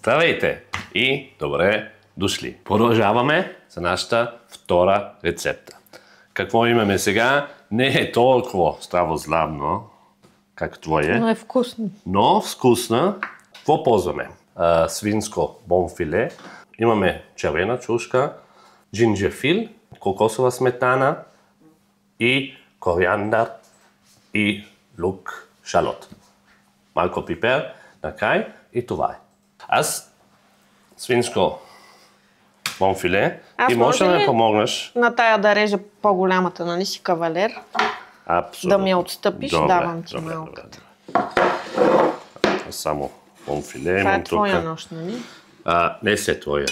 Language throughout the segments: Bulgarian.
Здравейте и добре дошли! Продължаваме за нашата втора рецепта. Какво имаме сега? Не е толкова здравословно, как твое. Но е вкусно. Но вкусна. Какво ползваме? Свинско бонфиле. Имаме червена чушка, джинджефил, кокосова сметана и кориандър и лук, шалот. Малко пипер накрай и това е. Аз свинско бонфиле. Ти можеш да ме помогнеш? На тая да режа по-голямата, нали си кавалер? Абсолютно. Да ми я отстъпиш, добре, давам ти добре, малката. Само бонфиле. Това е твоя нощ, нали? Не се твоя.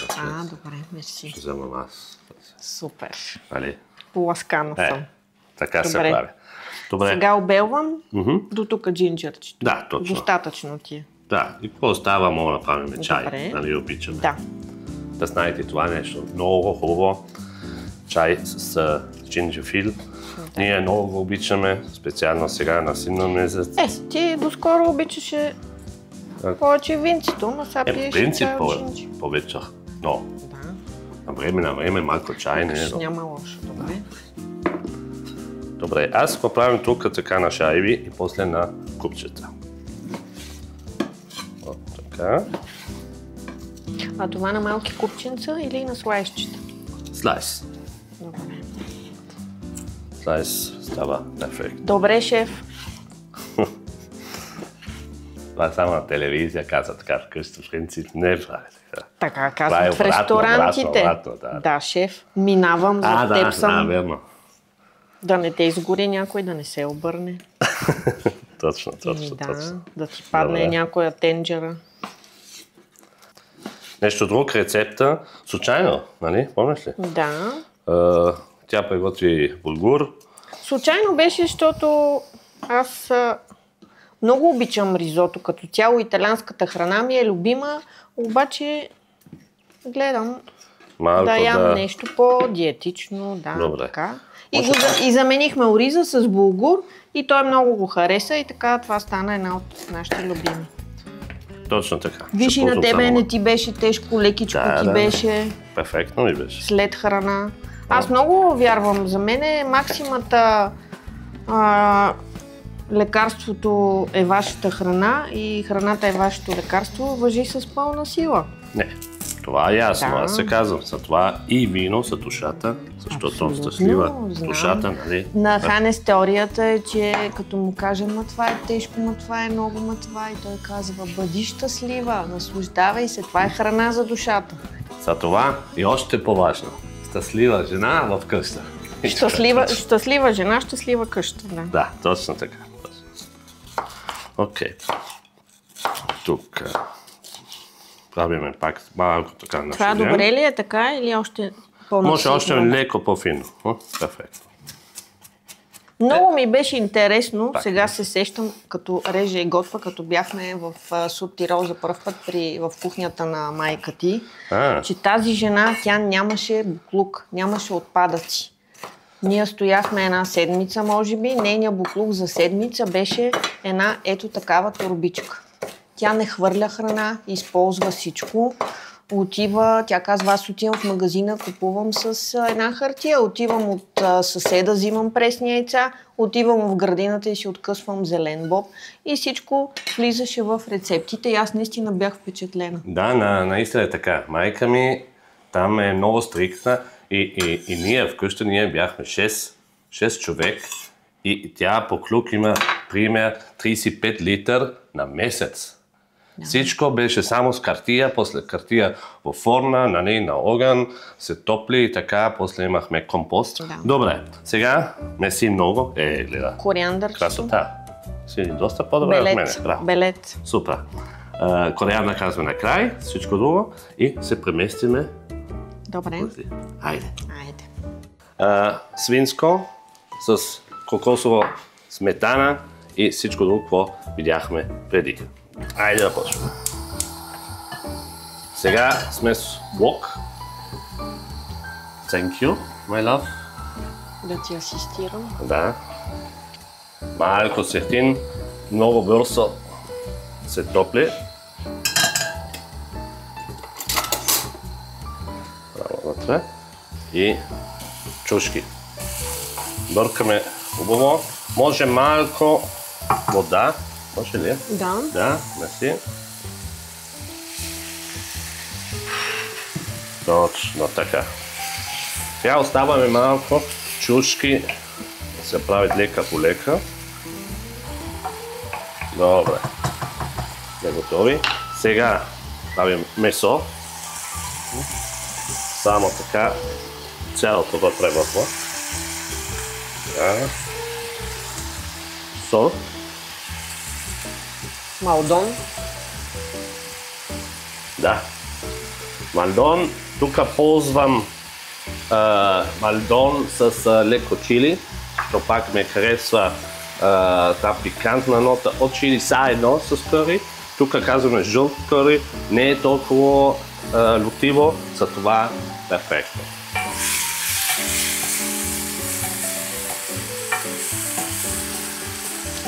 Добре, мерси. Ще вземам аз. Супер. Нали? Поласкана съм. Така се прави. Добре. Сега обелвам до тук джинджерчето. Да, точно. Достатъчно ти е. Да, и какво става, мога да направим чай. Добре. Нали обичаме. Да. Да знаете това нещо. Много хубаво. Чай с джинджефил. Ние много го обичаме, специално сега на синно месец. Ти доскоро обичаше повече винцето, но сега пиеш принцип чай от джинджи. повече. Но Да. на време малко чай не е. Няма лошо, добре. Добре, аз го правим тук така на шайби и после на купчета. От така. А това на малки купчинца или на слайсчета? Слайс. Добре. Слайс става ефект. Добре, шеф. Това само на телевизия каза така вкъщи, в принцип не прави така. Така казват в ресторантите. Обратно, да, шеф. Минавам за теб съм. верно. Да не те изгори някой, да не се обърне. Точно. Да ти падне някоя тенджера. Нещо друг, рецепта, случайно, нали? Помниш ли? Да. Тя приготви булгур. Случайно беше, защото аз много обичам ризото. Като цяло италианската храна ми е любима, обаче гледам да ям нещо по-диетично. Да, добре. така. И заменихме ориза с булгур и той много го хареса и така това стана една от нашите любими. Точно така. Виж и на тебе не ти беше тежко, лекичко ти беше. Перфектно ми беше. След храна. Аз много вярвам. За мен е максимата лекарството е вашата храна и храната е вашето лекарство, важи с пълна сила. Не, това е ясно. Да. Аз се казвам. За това и вино за душата, защото щастлива душата, нали? На Ханес теорията е, че като му кажем, това е тежко, това е много, това и той казва, бъди щастлива, наслаждавай се, това е храна за душата. За това и още по-важно. Щастлива жена в къща. Щастлива жена, щастлива къща. Да, точно така. Окей. Тук правиме пак малко така на това добре ли е така или още по-наситно? Може още леко по-фино. Перфектно. Много ми беше интересно, сега се сещам, като реже и готва, като бяхме в Суд Тирол за първ път в кухнята на майка ти, че тази жена, тя нямаше буклук, нямаше отпадъци. Ние стояхме една седмица, може би, нейният буклук за седмица беше една ето такава торбичка. Тя не хвърля храна, използва всичко. Тя казва, аз отивам в магазина, купувам с една хартия, отивам от съседа, взимам пресни яйца, отивам в градината и си откъсвам зелен боб и всичко влизаше в рецептите и аз наистина бях впечатлена. Да, наистина е така. Майка ми там е много стриктна и ние вкъщи ние бяхме 6 човек и тя по клюк има пример 35 литър на месец. Всичко беше само с хартия, после хартия в форма, на огън, се топли и така, после имахме компост. Да. Добре, сега меси много. Гледа. Кориандърчето. Красота. Си доста по-добре от мене. Белет. Супер. Кориандър казваме накрай, всичко друго и се преместиме. Добре. Айде. Свинско с кокосова сметана и всичко друго, какво видяхме преди. Айде да почваме. Сега сме с лук. Thank you, my love. Да ти асистирам. Да. Малко сехтин, много бързо се топли. вътре и чушки. Бъркаме хубаво. Може малко вода. Може ли? Да. Да, мерси. Точно така. Сега оставаме малко чушки да се правят лека по лека. Добре. Сме готови. Сега правим месо. Само така цялото вътре вътре. Сол. Малдон. Да. Малдон. Тук ползвам малдон с леко чили. То пак ме харесва та пикантна нота от чили заедно с къри. Тук казваме жълт къри. Не е толкова лютиво, за това перфектно.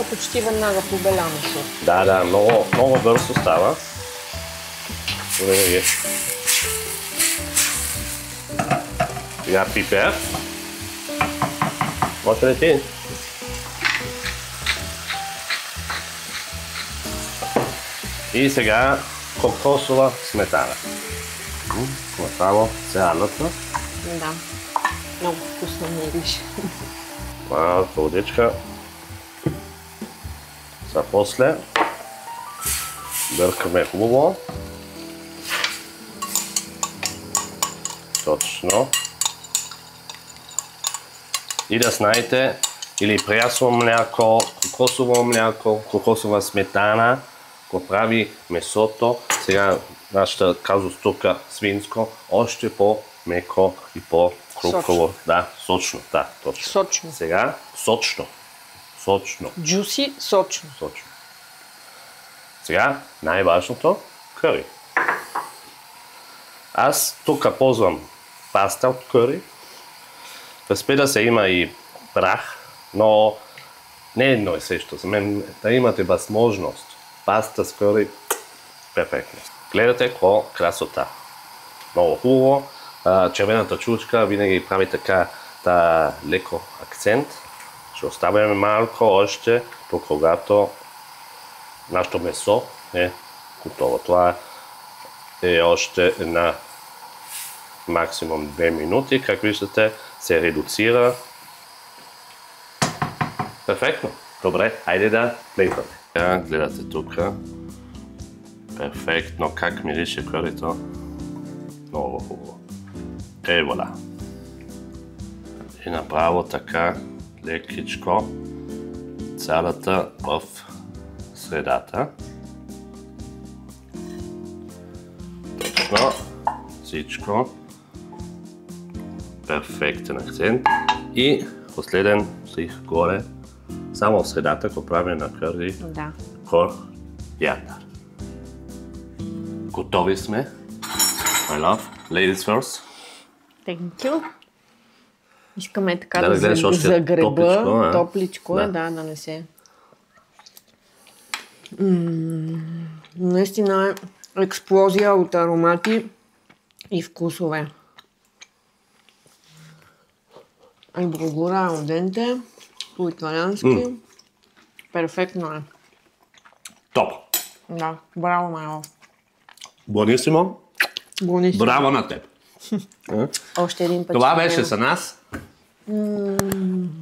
Почти веднага побеля месо. Да, много бързо става. Сега пипер. Може ли ти? И сега кокосова сметана. Направо цялата. Да. Много вкусно мириш. Малко водичка. За после бъркаме хубаво. Точно. И да знаете, или прясно мляко, кокосова сметана, го прави месото. Сега нашата казустока свинско, още по-меко и по-хрупкаво. Да, сочно, да, точно. Сочно. Сега сочно. Джуси, сочно. Сега най-важното къри. Аз тук ползвам паста от къри. Разбира се, има и прах, но не е едно и също. За мен да имате възможност. Паста с къри, перфектно. Гледате какво красота. Много хубаво. Червената чушка винаги прави така леко акцент. Ще оставяме малко още, до когато нашето месо е готово. Това е още една максимум 2 минути. Как виждате, се редуцира. Перфектно. Добре, хайде да плейтваме. Гледате тук. Перфектно. Как мирише кърито. Много хубаво. И вода. И направо така лекичко цялата в средата. Точно. Всичко. Перфектен акцент. И последен стрих горе. Само в средата го правим на къри. Да. Кориандър. Готови сме. My love. Ladies first. Thank you. Искаме така Да гледаш още загреба. Топличко е, да не се... Наистина е експлозия от аромати и вкусове. И бургура al dente, по-италиански. Перфектно е. Топ. Да, браво, Майло. Бонисимо. Браво на теб. Още един път. Това беше за нас.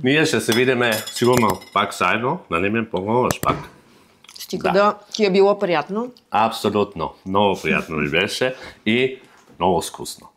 Ние ще се видим сигурно пак заедно. Нали ме помогнеш пак? Стига да ти е било приятно. Абсолютно. Много приятно ми беше и много вкусно.